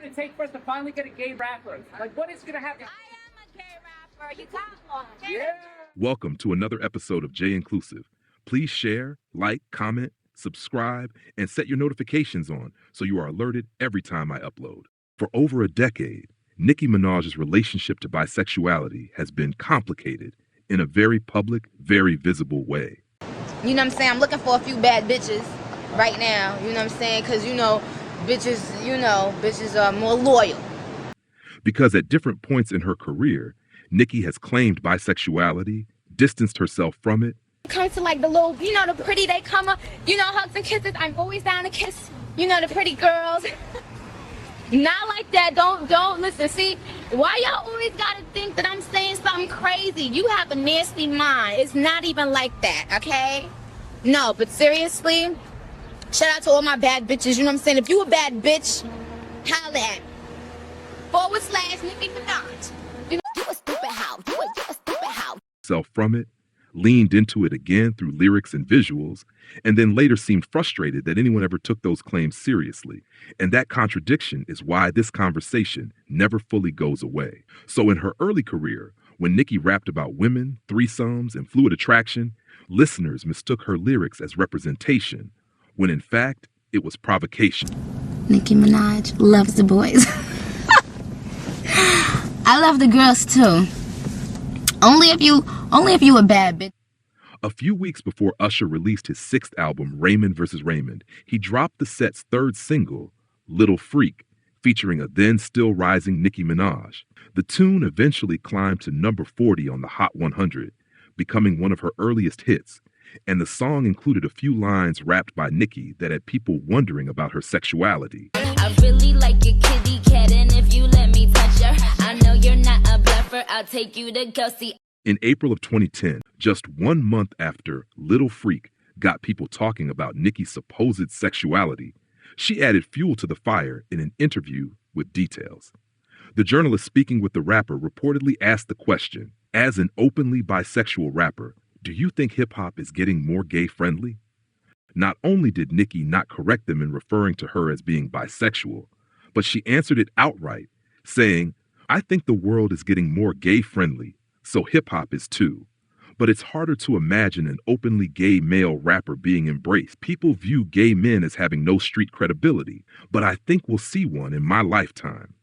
it take for us to finally get a gay rapper? Like, what is gonna happen? I am a gay rapper. You got one. Yeah. Welcome to another episode of J Inclusive. Please share, like, comment, subscribe, and set your notifications on so you are alerted every time I upload. For over a decade, Nicki Minaj's relationship to bisexuality has been complicated in a very public, very visible way. You know what I'm saying? I'm looking for a few bad bitches right now. You know what I'm saying? Because, bitches are more loyal. Because at different points in her career, Nicki has claimed bisexuality, distanced herself from it. Comes to like the little, the pretty, they come up, hugs and kisses. I'm always down to kiss, the pretty girls. Not like that. Don't listen. See, why y'all always gotta think that I'm saying something crazy? You have a nasty mind. It's not even like that, okay? No, but seriously, shout out to all my bad bitches. You know what I'm saying? If you a bad bitch, holla at / Nicki Minaj. You a stupid hoe. You a stupid hoe. Self from it, leaned into it again through lyrics and visuals, and then later seemed frustrated that anyone ever took those claims seriously. And that contradiction is why this conversation never fully goes away. So in her early career, when Nicki rapped about women, threesomes, and fluid attraction, listeners mistook her lyrics as representation, when in fact, it was provocation. Nicki Minaj loves the boys. I love the girls too. Only if you a bad bitch. A few weeks before Usher released his 6th album, Raymond vs. Raymond, he dropped the set's 3rd single, Little Freak, featuring a then still rising Nicki Minaj. The tune eventually climbed to number 40 on the Hot 100, becoming one of her earliest hits, and the song included a few lines rapped by Nicki that had people wondering about her sexuality. I really like your kitty cat, and if you let me touch her, I know you're not a bluffer, I'll take you to go see. In April of 2010, just 1 month after Little Freak got people talking about Nicki's supposed sexuality, she added fuel to the fire in an interview with details. The journalist speaking with the rapper reportedly asked the question, as an openly bisexual rapper, do you think hip-hop is getting more gay-friendly? Not only did Nicki not correct them in referring to her as being bisexual, but she answered it outright, saying, I think the world is getting more gay-friendly, so hip-hop is too. But it's harder to imagine an openly gay male rapper being embraced. People view gay men as having no street credibility, but I think we'll see one in my lifetime.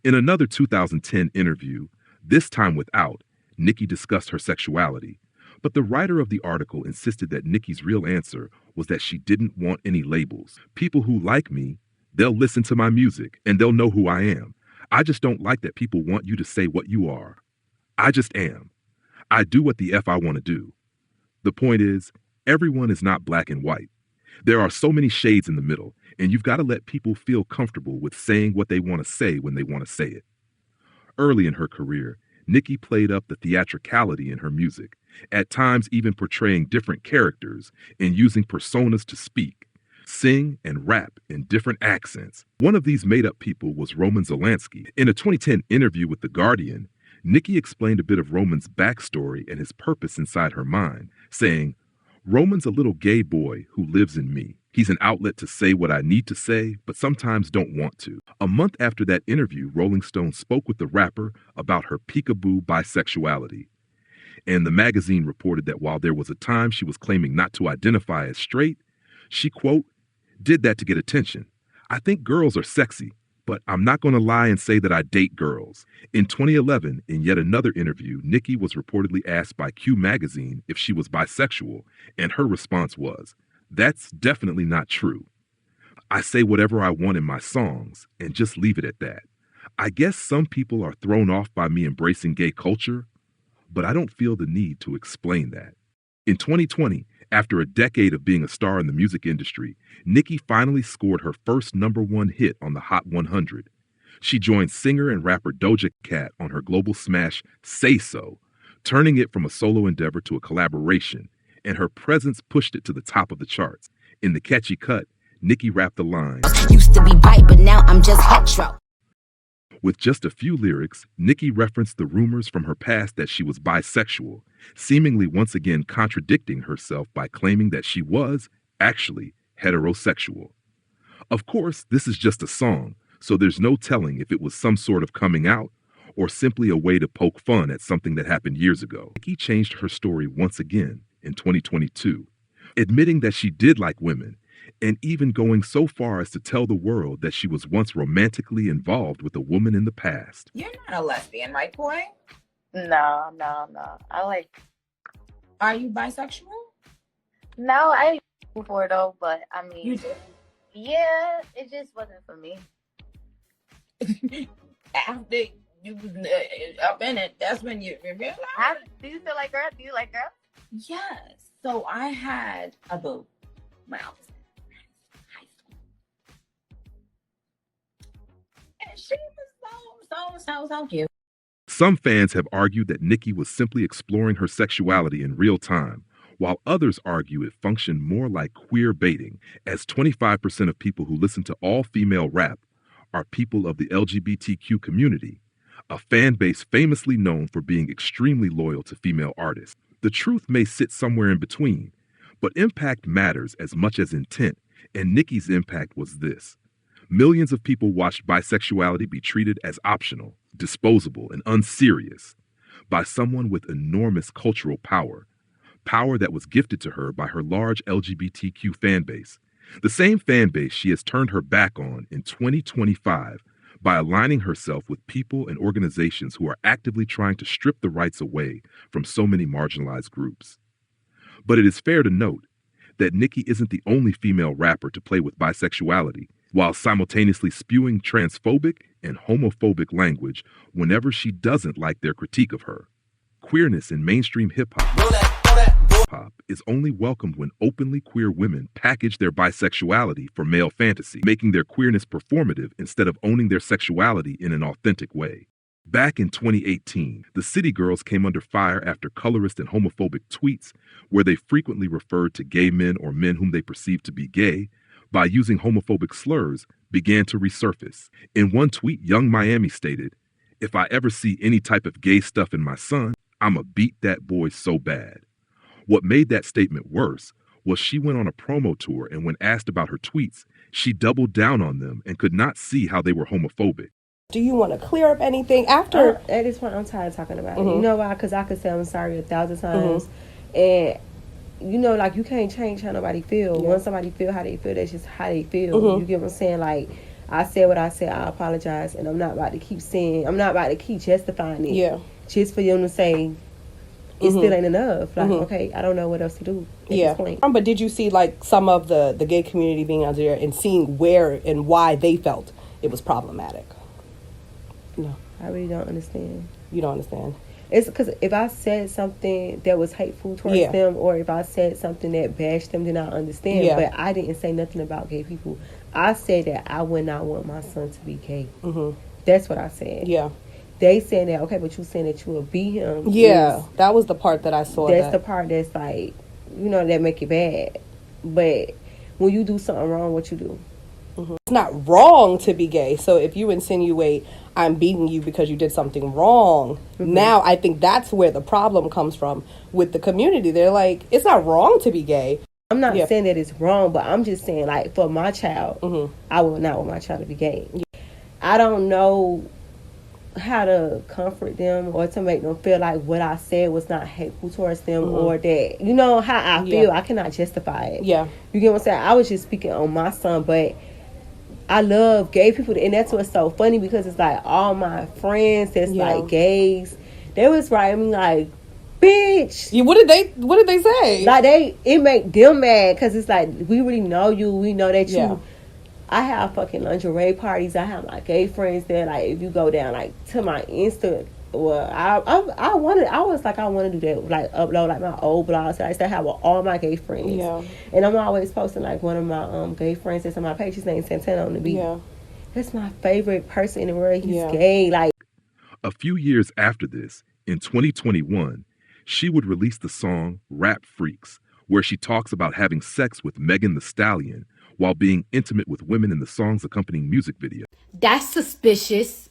In another 2010 interview, this time with Out, Nicki discussed her sexuality, but the writer of the article insisted that Nicki's real answer was that she didn't want any labels. People who like me, they'll listen to my music and they'll know who I am. I just don't like that people want you to say what you are. I just am. I do what the F I want to do. The point is, everyone is not black and white. There are so many shades in the middle, and you've got to let people feel comfortable with saying what they want to say when they want to say it. Early in her career, Nicki played up the theatricality in her music, at times even portraying different characters and using personas to speak, sing, and rap in different accents. One of these made-up people was Roman Zolanski. In a 2010 interview with The Guardian, Nicki explained a bit of Roman's backstory and his purpose inside her mind, saying, Roman's a little gay boy who lives in me. He's an outlet to say what I need to say, but sometimes don't want to. A month after that interview, Rolling Stone spoke with the rapper about her peekaboo bisexuality. And the magazine reported that while there was a time she was claiming not to identify as straight, she, quote, did that to get attention. I think girls are sexy, but I'm not going to lie and say that I date girls. In 2011, in yet another interview, Nicki was reportedly asked by Q magazine if she was bisexual, and her response was, that's definitely not true. I say whatever I want in my songs and just leave it at that. I guess some people are thrown off by me embracing gay culture, but I don't feel the need to explain that. In 2020, after a decade of being a star in the music industry, Nicki finally scored her first #1 hit on the Hot 100. She joined singer and rapper Doja Cat on her global smash, Say So, turning it from a solo endeavor to a collaboration, and her presence pushed it to the top of the charts. In the catchy cut, Nicki rapped the line, Used to be bi, but now I'm just hetero. With just a few lyrics, Nicki referenced the rumors from her past that she was bisexual, seemingly once again contradicting herself by claiming that she was, actually, heterosexual. Of course, this is just a song, So there's no telling if it was some sort of coming out or simply a way to poke fun at something that happened years ago. Nicki changed her story once again in 2022, admitting that she did like women and even going so far as to tell the world that she was once romantically involved with a woman in the past. You're not a lesbian, right, boy? No. Are you bisexual? No, I before though, but I mean, You did. yeah, it just wasn't for me. After you was up in it, that's when you realized. Do you feel like girls? Do you like girls? Yes. So I had a boo when I was in high school. And she was so cute. Some fans have argued that Nicki was simply exploring her sexuality in real time, while others argue it functioned more like queer baiting, as 25% of people who listen to all-female rap are people of the LGBTQ community, a fan base famously known for being extremely loyal to female artists. The truth may sit somewhere in between, but impact matters as much as intent, and Nicki's impact was this. Millions of people watched bisexuality be treated as optional, disposable, and unserious by someone with enormous cultural power that was gifted to her by her large LGBTQ fan base. The same fan base she has turned her back on in 2025 by aligning herself with people and organizations who are actively trying to strip the rights away from so many marginalized groups. But it is fair to note that Nicki isn't the only female rapper to play with bisexuality, while simultaneously spewing transphobic and homophobic language whenever she doesn't like their critique of her. Queerness in mainstream hip-hop is only welcomed when openly queer women package their bisexuality for male fantasy, making their queerness performative instead of owning their sexuality in an authentic way. Back in 2018, the City Girls came under fire after colorist and homophobic tweets where they frequently referred to gay men or men whom they perceived to be gay by using homophobic slurs began to resurface. In one tweet, Young Miami stated, "If I ever see any type of gay stuff in my son, I'ma beat that boy so bad." What made that statement worse was she went on a promo tour, and when asked about her tweets, she doubled down on them and could not see how they were homophobic. Do you want to clear up anything after? At this point, I'm tired of talking about it. You know why? Because I could say I'm sorry 1,000 times. And, you know, like, you can't change how nobody feel. When somebody feel how they feel, that's just how they feel. You get what I'm saying? Like, I said what I said. I apologize. And I'm not about to keep saying, I'm not about to keep justifying it. Yeah. Just for them to say, it still ain't enough. Like, okay, I don't know what else to do at this point. But did you see, like, some of the gay community being out there and seeing where and why they felt it was problematic? No, I really don't understand. You don't understand? It's because if I said something that was hateful towards them, or if I said something that bashed them, then I understand. But I didn't say nothing about gay people. I said that I would not want my son to be gay. That's what I said. Yeah. They saying that, okay, but you saying that you will beat him. Yeah, that was the part that I saw. That's the part that's like, you know, that make it bad. But when you do something wrong, what you do? It's not wrong to be gay. So if you insinuate I'm beating you because you did something wrong, now I think that's where the problem comes from with the community. They're like, it's not wrong to be gay. I'm not saying that it's wrong, but I'm just saying, like, for my child, I would not want my child to be gay. I don't know how to comfort them or to make them feel like what I said was not hateful towards them or that, you know, how I feel. I cannot justify it. You get what I'm saying? I was just speaking on my son, but I love gay people, and that's what's so funny, because it's like all my friends that's like gays, they was writing me like, bitch. What did they say? Like, it make them mad, because it's like, we really know you, we know that you. I have fucking lingerie parties. I have my gay friends there. Like, if you go down like to my Insta, well, I was like, I want to do that, like upload like my old blogs. I used to have all my gay friends, and I'm always posting like one of my gay friends that's on my page. His name's Santana on the beat. That's my favorite person in the world. He's gay. Like, a few years after this, in 2021, she would release the song "Rap Freaks," where she talks about having sex with Megan Thee Stallion while being intimate with women in the song's accompanying music video. That's suspicious.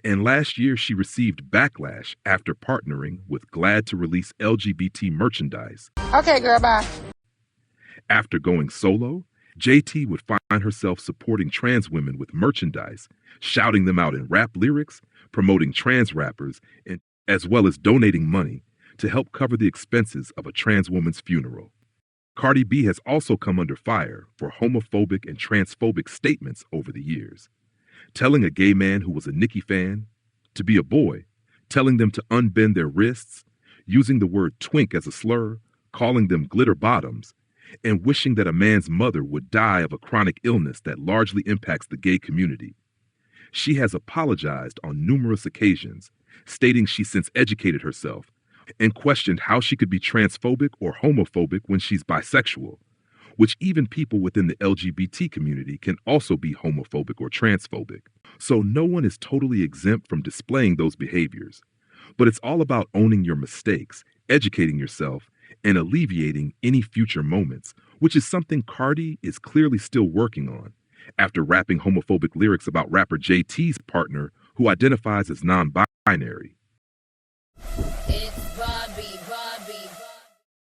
And last year, she received backlash after partnering with Glad to release LGBT merchandise. Okay, girl, bye. After going solo, JT would find herself supporting trans women with merchandise, shouting them out in rap lyrics, promoting trans rappers, and as well as donating money to help cover the expenses of a trans woman's funeral. Cardi B has also come under fire for homophobic and transphobic statements over the years, telling a gay man who was a Nicki fan to be a boy, telling them to unbend their wrists, using the word twink as a slur, calling them glitter bottoms, and wishing that a man's mother would die of a chronic illness that largely impacts the gay community. She has apologized on numerous occasions, stating she since educated herself and questioned how she could be transphobic or homophobic when she's bisexual, which even people within the LGBT community can also be homophobic or transphobic. So no one is totally exempt from displaying those behaviors. But it's all about owning your mistakes, educating yourself, and alleviating any future moments, which is something Cardi is clearly still working on, after rapping homophobic lyrics about rapper JT's partner, who identifies as non-binary.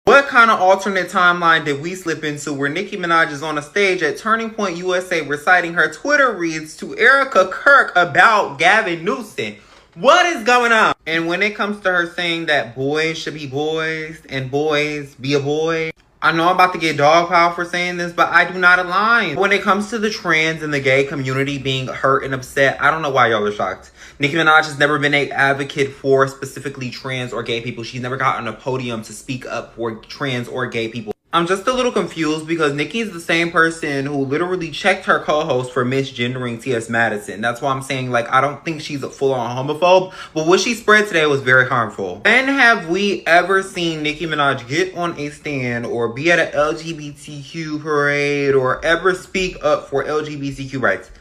What kind of alternate timeline did we slip into where Nicki Minaj is on a stage at Turning Point USA reciting her Twitter reads to Erika Kirk about Gavin Newsom? What is going on? And when it comes to her saying that boys should be boys and boys be a boy, I know I'm about to get dogpiled for saying this, but I do not align. When it comes to the trans and the gay community being hurt and upset, I don't know why y'all are shocked. Nicki Minaj has never been an advocate for specifically trans or gay people. She's never gotten a podium to speak up for trans or gay people. I'm just a little confused because Nicki is the same person who literally checked her co-host for misgendering T.S. Madison. That's why I'm saying, like, I don't think she's a full-on homophobe, but what she spread today was very harmful. When have we ever seen Nicki Minaj get on a stand or be at an LGBTQ parade or ever speak up for LGBTQ rights?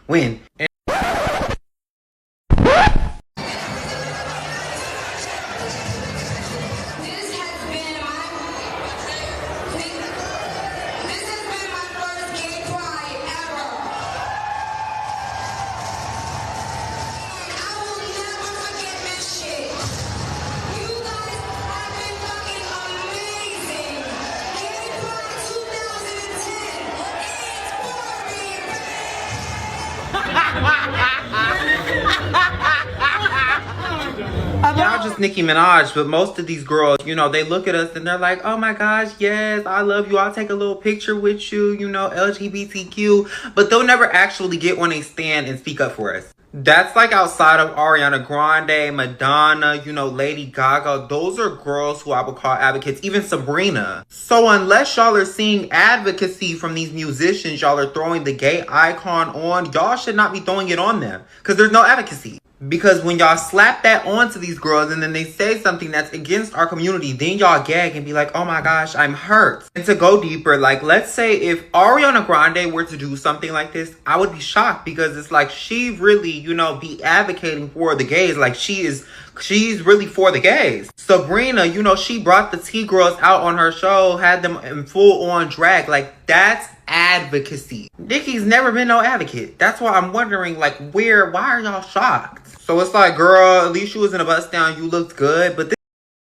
When? Not just Nicki Minaj, but most of these girls, you know, they look at us and they're like, oh my gosh, yes, I love you. I'll take a little picture with you, you know, LGBTQ. But they'll never actually get on a stand and speak up for us. That's like outside of Ariana Grande, Madonna, you know, Lady Gaga. Those are girls who I would call advocates, even Sabrina. So unless y'all are seeing advocacy from these musicians, y'all are throwing the gay icon on, y'all should not be throwing it on them because there's no advocacy. Because when y'all slap that onto these girls and then they say something that's against our community, then y'all gag and be like, oh my gosh, I'm hurt. And to go deeper, like, let's say if Ariana Grande were to do something like this, I would be shocked because it's like she really, you know, be advocating for the gays. Like she's really for the gays. Sabrina, you know, she brought the T-girls out on her show, had them in full on drag. Like that's advocacy. Nicki's never been no advocate. That's why I'm wondering, like, why are y'all shocked? So it's like, girl, at least you was in a bust down. You looked good, but this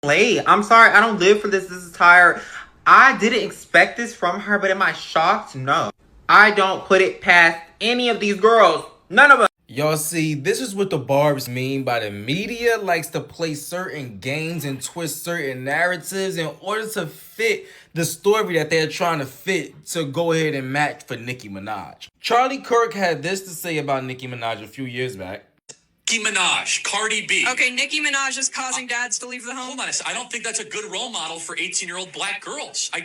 is late. I'm sorry. I don't live for this. This is tired. I didn't expect this from her, but am I shocked? No. I don't put it past any of these girls. None of them. Y'all see, this is what the barbs mean by the media likes to play certain games and twist certain narratives in order to fit the story that they're trying to fit to go ahead and match for Nicki Minaj. Charlie Kirk had this to say about Nicki Minaj a few years back. Nicki Minaj, Cardi B. Okay, Nicki Minaj is causing dads to leave the home. Hold on a second. I don't think that's a good role model for 18-year-old black girls. I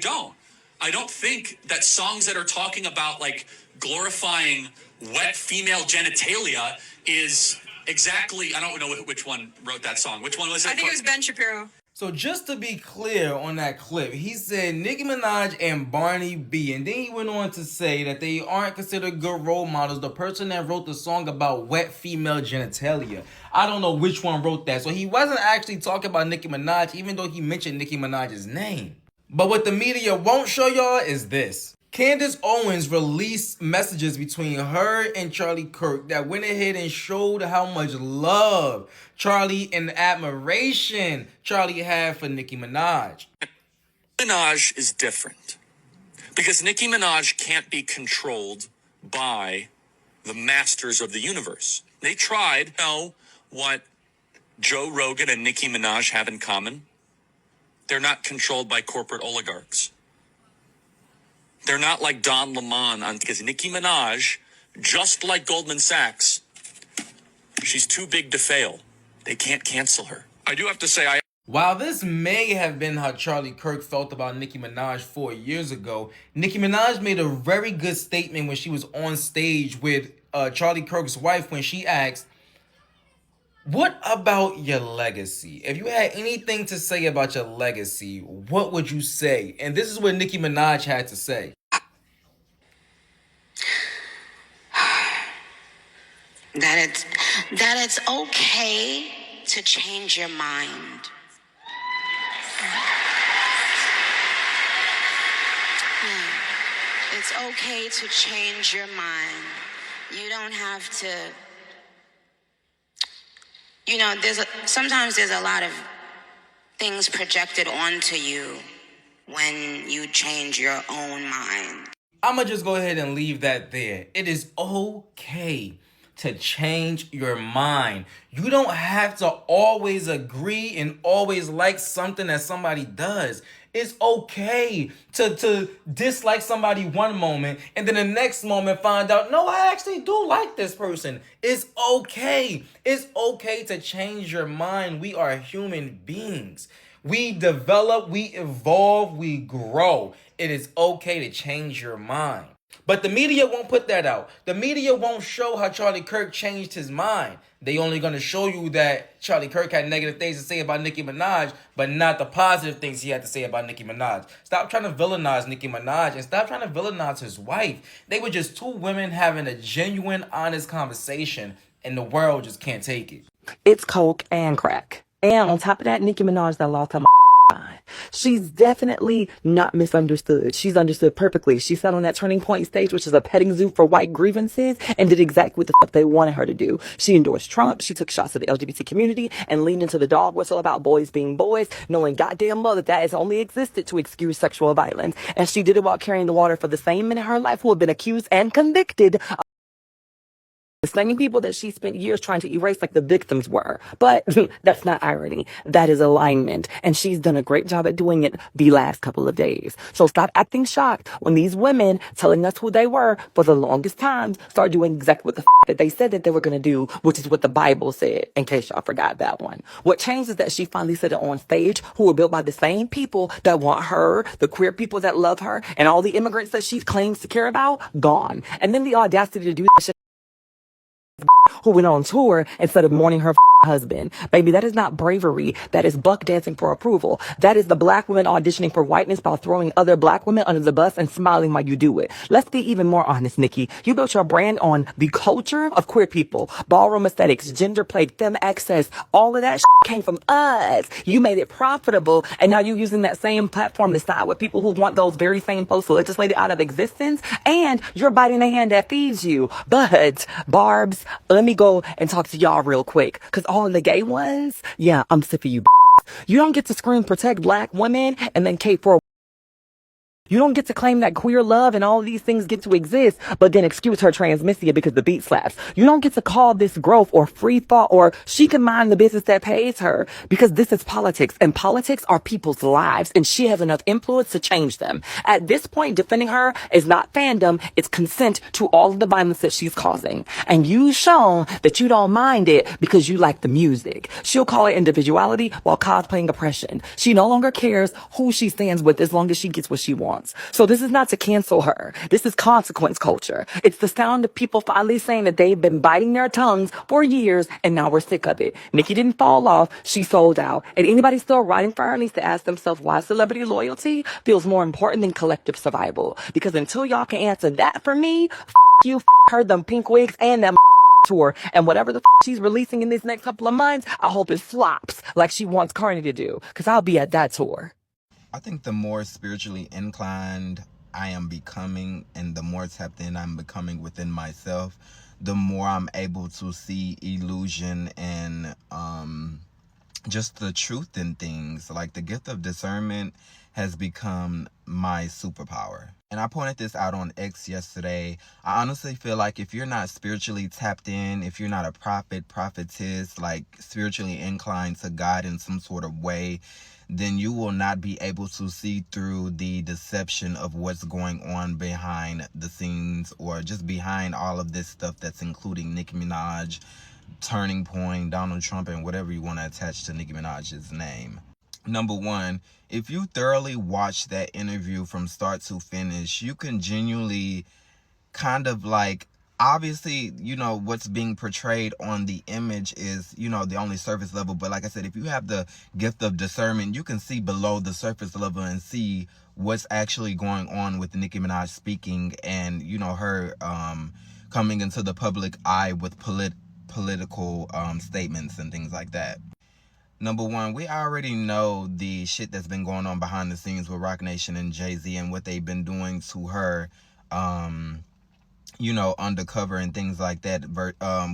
don't think that songs that are talking about, like, glorifying wet female genitalia is exactly... I don't know which one wrote that song. Which one was it? I think it was Ben Shapiro. So just to be clear on that clip, he said Nicki Minaj and Barney B. And then he went on to say that they aren't considered good role models. The person that wrote the song about wet female genitalia. I don't know which one wrote that. So he wasn't actually talking about Nicki Minaj, even though he mentioned Nicki Minaj's name. But what the media won't show y'all is this. Candace Owens released messages between her and Charlie Kirk that went ahead and showed how much love Charlie and admiration Charlie had for Nicki Minaj. Minaj is different because Nicki Minaj can't be controlled by the masters of the universe. They tried. You know what Joe Rogan and Nicki Minaj have in common? They're not controlled by corporate oligarchs. They're not like Don Lemon because Nicki Minaj, just like Goldman Sachs, she's too big to fail. They can't cancel her. I do have to say, While this may have been how Charlie Kirk felt about Nicki Minaj 4 years ago, Nicki Minaj made a very good statement when she was on stage with Charlie Kirk's wife when she asked, "What about your legacy? If you had anything to say about your legacy, what would you say?" And this is what Nicki Minaj had to say. That it's okay to change your mind. Yeah. It's okay to change your mind. You don't have to, sometimes there's a lot of things projected onto you when you change your own mind. I'ma just go ahead and leave that there. It is okay to change your mind. You don't have to always agree and always like something that somebody does. It's okay to dislike somebody one moment and then the next moment find out, no, I actually do like this person. It's okay. It's okay to change your mind. We are human beings. We develop, we evolve, we grow. It is okay to change your mind. But the media won't put that out. The media won't show how Charlie Kirk changed his mind. They only going to show you that Charlie Kirk had negative things to say about Nicki Minaj, but not the positive things he had to say about Nicki Minaj. Stop trying to villainize Nicki Minaj and stop trying to villainize his wife. They were just two women having a genuine, honest conversation, and the world just can't take it. It's coke and crack. And on top of that, Nicki Minaj that lost her mind. She's definitely not misunderstood. She's understood perfectly. She sat on that Turning Point stage, which is a petting zoo for white grievances, and did exactly what the fuck they wanted her to do. She endorsed Trump. She took shots at the LGBT community and leaned into the dog whistle about boys being boys, knowing goddamn well that has only existed to excuse sexual violence. And she did it while carrying the water for the same men in her life who have been accused and convicted. The same people that she spent years trying to erase like the victims were. But that's not irony. That is alignment. And she's done a great job at doing it the last couple of days. So stop acting shocked when these women telling us who they were for the longest time start doing exactly what the that they said that they were going to do, which is what the Bible said, in case y'all forgot that one. What changed is that she finally said it on stage, who were built by the same people that want her, the queer people that love her, and all the immigrants that she claims to care about, gone. And then the audacity to do that shit, who went on tour instead of mourning her husband. Baby, that is not bravery. That is buck dancing for approval. That is the black woman auditioning for whiteness while throwing other black women under the bus and smiling while you do it. Let's be even more honest, Nicki. You built your brand on the culture of queer people, ballroom aesthetics, gender play, femme access. All of that came from us. You made it profitable, and now you're using that same platform to side with people who want those very same posts legislated out of existence, and you're biting the hand that feeds you. But, Barbs, let me go and talk to y'all real quick, because all the gay ones, yeah, I'm sick of you. You don't get to scream protect black women and then cape for. You don't get to claim that queer love and all of these things get to exist, but then excuse her transmisia because the beat slaps. You don't get to call this growth or free thought, or she can mind the business that pays her, because this is politics, and politics are people's lives, and she has enough influence to change them. At this point, defending her is not fandom, it's consent to all of the violence that she's causing. And you've shown that you don't mind it because you like the music. She'll call it individuality while cosplaying oppression. She no longer cares who she stands with as long as she gets what she wants. So this is not to cancel her. This is consequence culture. It's the sound of people finally saying that they've been biting their tongues for years and now we're sick of it. Nicki didn't fall off. She sold out. And anybody still writing for her needs to ask themselves why celebrity loyalty feels more important than collective survival. Because until y'all can answer that for me, you, her, them pink wigs, and them tour, and whatever the she's releasing in these next couple of months, I hope it flops like she wants Carney to do, because I'll be at that tour. I think the more spiritually inclined I am becoming and the more tapped in I'm becoming within myself, the more I'm able to see illusion and just the truth in things. Like, the gift of discernment has become my superpower. And I pointed this out on X yesterday. I honestly feel like if you're not spiritually tapped in, if you're not a prophet, prophetess, like spiritually inclined to God in some sort of way, then you will not be able to see through the deception of what's going on behind the scenes, or just behind all of this stuff that's including Nicki Minaj, Turning Point, Donald Trump, and whatever you want to attach to Nicki Minaj's name. Number one, if you thoroughly watch that interview from start to finish, you can genuinely kind of like, obviously, you know, what's being portrayed on the image is, you know, the only surface level. But like I said, if you have the gift of discernment, you can see below the surface level and see what's actually going on with Nicki Minaj speaking, and, you know, her coming into the public eye with political statements and things like that. Number one, we already know the shit that's been going on behind the scenes with Roc Nation and Jay-Z and what they've been doing to her, you know, undercover and things like that,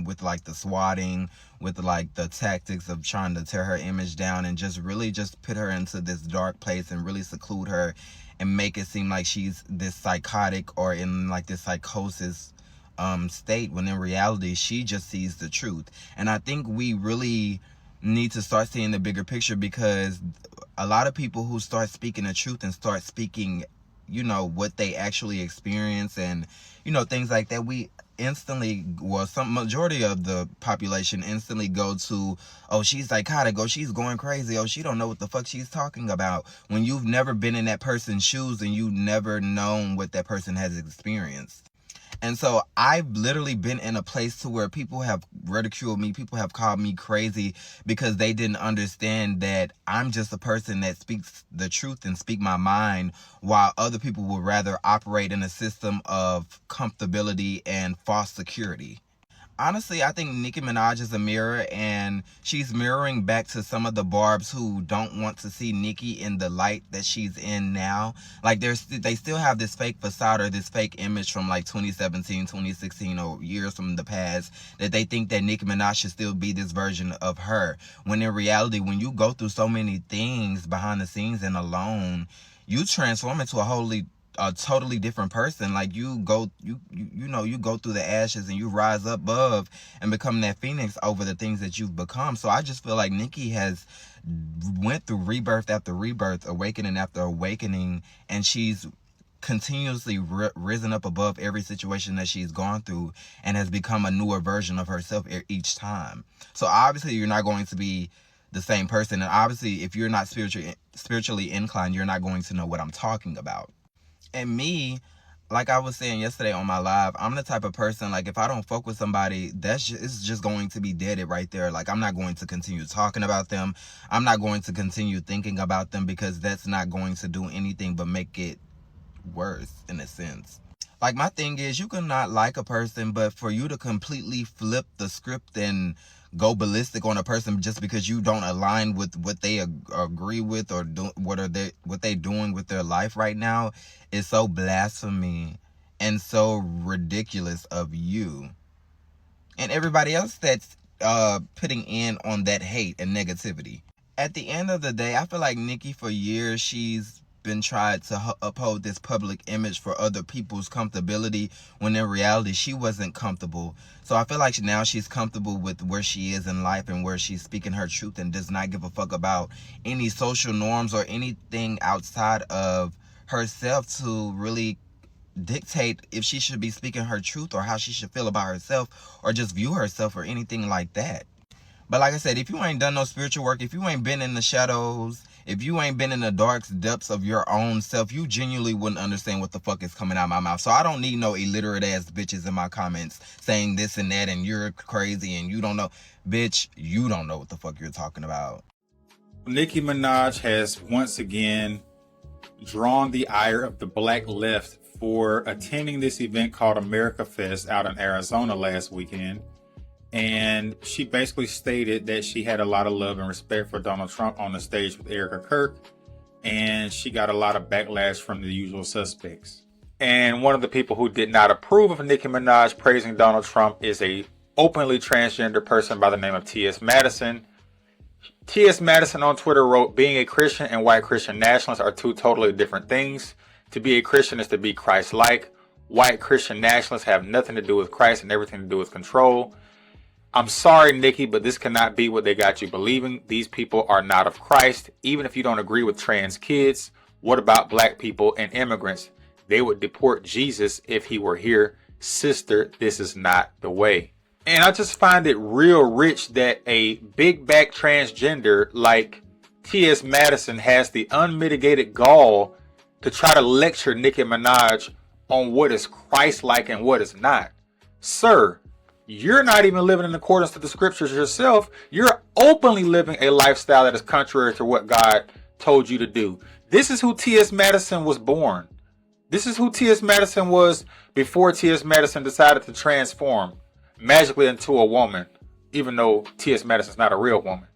with like the swatting, with like the tactics of trying to tear her image down and just really just put her into this dark place and really seclude her and make it seem like she's this psychotic or in like this psychosis state, when in reality she just sees the truth. And I think we really need to start seeing the bigger picture, because a lot of people who start speaking the truth and start speaking, you know, what they actually experience and, you know, things like that, we instantly, well, some majority of the population instantly go to, oh, she's psychotic, oh, she's going crazy, oh, she don't know what the fuck she's talking about, when you've never been in that person's shoes and you've never known what that person has experienced. And so I've literally been in a place to where people have ridiculed me, people have called me crazy because they didn't understand that I'm just a person that speaks the truth and speak my mind, while other people would rather operate in a system of comfortability and false security. Honestly, I think Nicki Minaj is a mirror, and she's mirroring back to some of the barbs who don't want to see Nicki in the light that she's in now. Like, they still have this fake facade or this fake image from like 2017, 2016, or years from the past, that they think that Nicki Minaj should still be this version of her. When in reality, when you go through so many things behind the scenes and alone, you transform into a totally different person. Like, you go through the ashes and you rise up above and become that phoenix over the things that you've become. So I just feel like Nicki has went through rebirth after rebirth, awakening after awakening, and she's continuously risen up above every situation that she's gone through and has become a newer version of herself each time. So obviously you're not going to be the same person, and obviously if you're not spiritually inclined, you're not going to know what I'm talking about. And me, like I was saying yesterday on my live, I'm the type of person, like, if I don't fuck with somebody, it's just going to be deaded right there. Like, I'm not going to continue talking about them. I'm not going to continue thinking about them, because that's not going to do anything but make it worse, in a sense. Like, my thing is, you can not like a person, but for you to completely flip the script and go ballistic on a person just because you don't align with what they agree with, or what they doing with their life right now, is so blasphemy and so ridiculous of you and everybody else that's putting in on that hate and negativity. At the end of the day, I feel like Nicki, for years, she's been tried to uphold this public image for other people's comfortability, when in reality she wasn't comfortable. So I feel like now she's comfortable with where she is in life and where she's speaking her truth, and does not give a fuck about any social norms or anything outside of herself to really dictate if she should be speaking her truth or how she should feel about herself, or just view herself, or anything like that. But like I said, if you ain't done no spiritual work, if you ain't been in the shadows, if you ain't been in the dark depths of your own self, you genuinely wouldn't understand what the fuck is coming out of my mouth. So I don't need no illiterate ass bitches in my comments saying this and that and you're crazy and you don't know. Bitch, you don't know what the fuck you're talking about. Nicki Minaj has once again drawn the ire of the black left for attending this event called America Fest out in Arizona last weekend. And she basically stated that she had a lot of love and respect for Donald Trump on the stage with Erika Kirk. And she got a lot of backlash from the usual suspects. And one of the people who did not approve of Nicki Minaj praising Donald Trump is a openly transgender person by the name of T.S. Madison. T.S. Madison on Twitter wrote, being a Christian and white Christian nationalist are two totally different things. To be a Christian is to be Christ-like. White Christian nationalists have nothing to do with Christ and everything to do with control. I'm sorry, Nicki, but this cannot be what they got you believing. These people are not of Christ. Even if you don't agree with trans kids, what about black people and immigrants? They would deport Jesus if he were here. Sister, this is not the way. And I just find it real rich that a big back transgender like T.S. Madison has the unmitigated gall to try to lecture Nicki Minaj on what is Christ-like and what is not. Sir, you're not even living in accordance to the scriptures yourself. You're openly living a lifestyle that is contrary to what God told you to do. This is who T.S. Madison was born. This is who T.S. Madison was before T.S. Madison decided to transform magically into a woman, even though T.S. Madison's not a real woman.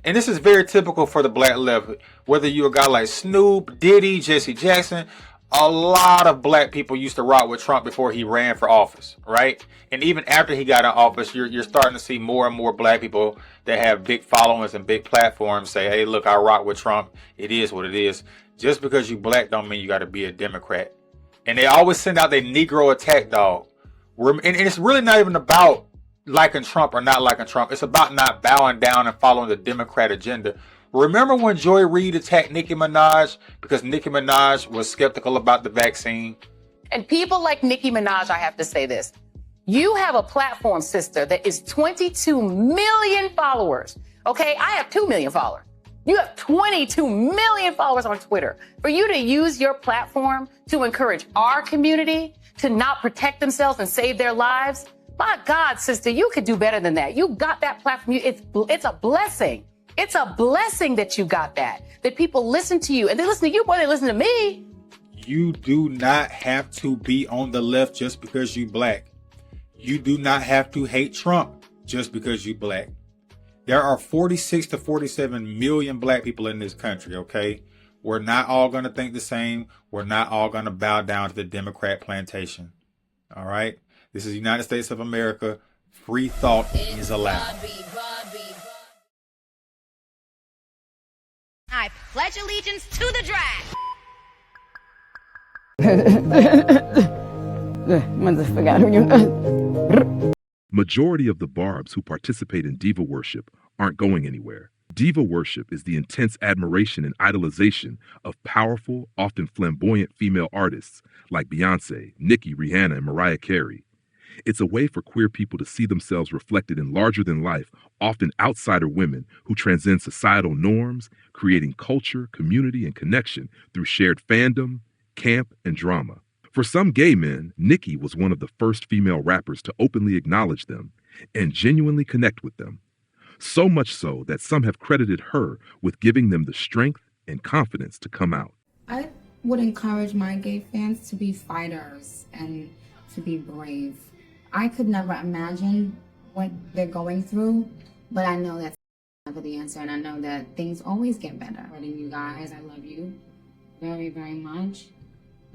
And this is very typical for the black left. Whether you're a guy like Snoop, Diddy, Jesse Jackson, a lot of black people used to rock with Trump before he ran for office, right? And even after he got in office, you're starting to see more and more black people that have big followings and big platforms say, hey, look, I rock with Trump. It is what it is. Just because you black don't mean you got to be a Democrat. And they always send out their Negro attack dog. And it's really not even about liking Trump or not liking Trump. It's about not bowing down and following the Democrat agenda. Remember when Joy Reid attacked Nicki Minaj because Nicki Minaj was skeptical about the vaccine? And people like Nicki Minaj, I have to say this. You have a platform, sister, that is 22 million followers. Okay, I have 2 million followers. You have 22 million followers on Twitter. For you to use your platform to encourage our community to not protect themselves and save their lives, my God, sister, you could do better than that. You got that platform. It's a blessing. It's a blessing that you got that people listen to you. And they listen to you more than they listen to me. You do not have to be on the left just because you black. You do not have to hate Trump just because you black. There are 46 to 47 million black people in this country, okay? We're not all going to think the same. We're not all going to bow down to the Democrat plantation, all right? This is the United States of America. Free thought is allowed. I pledge allegiance to the drag. Majority of the barbs who participate in diva worship aren't going anywhere. Diva worship is the intense admiration and idolization of powerful, often flamboyant female artists like Beyonce, Nicki, Rihanna, and Mariah Carey. It's a way for queer people to see themselves reflected in larger-than-life, often outsider women who transcend societal norms, creating culture, community, and connection through shared fandom, camp, and drama. For some gay men, Nicki was one of the first female rappers to openly acknowledge them and genuinely connect with them. So much so that some have credited her with giving them the strength and confidence to come out. I would encourage my gay fans to be fighters and to be brave. I could never imagine what they're going through, but I know that's never the answer, and I know that things always get better. And you guys, I love you very, very much.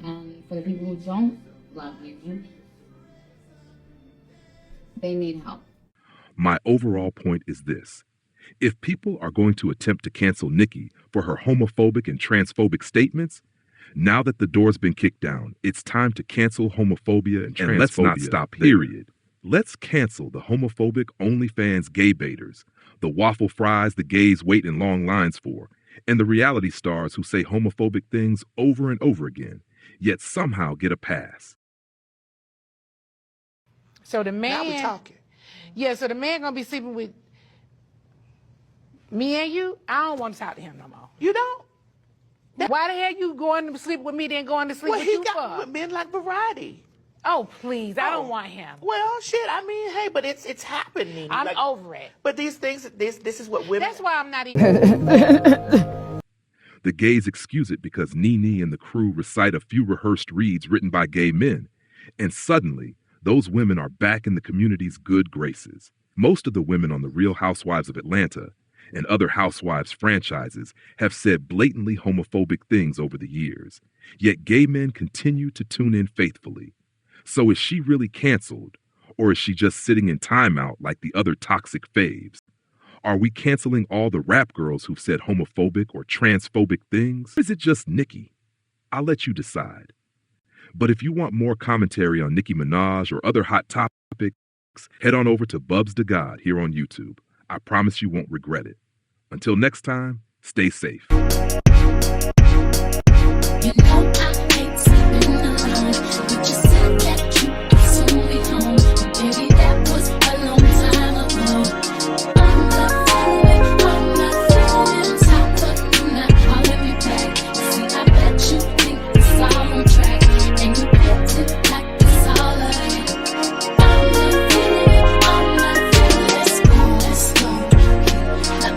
And for the people who don't love you, they need help. My overall point is this. If people are going to attempt to cancel Nicki for her homophobic and transphobic statements, now that the door's been kicked down, it's time to cancel homophobia and transphobia. Let's not stop, period. Let's cancel the homophobic OnlyFans gay baiters, the waffle fries the gays wait in long lines for, and the reality stars who say homophobic things over and over again, yet somehow get a pass. So the man, now we're talking. Yeah, so the man gonna be sleeping with me and you. I don't want to talk to him no more. You don't? Why the hell you going to sleep with me then going to sleep with you for? Well, he got men like variety. Oh, please. I don't want him. Well, shit, I mean, hey, but it's happening. I'm over it. But these things, this is what women... That's why I'm not even... The gays excuse it because Nene and the crew recite a few rehearsed reads written by gay men, and suddenly, those women are back in the community's good graces. Most of the women on The Real Housewives of Atlanta and other Housewives franchises have said blatantly homophobic things over the years, yet gay men continue to tune in faithfully. So is she really canceled, or is she just sitting in timeout like the other toxic faves? Are we canceling all the rap girls who've said homophobic or transphobic things? Or is it just Nicki? I'll let you decide. But if you want more commentary on Nicki Minaj or other hot topics, head on over to Bubs to God here on YouTube. I promise you won't regret it. Until next time, stay safe.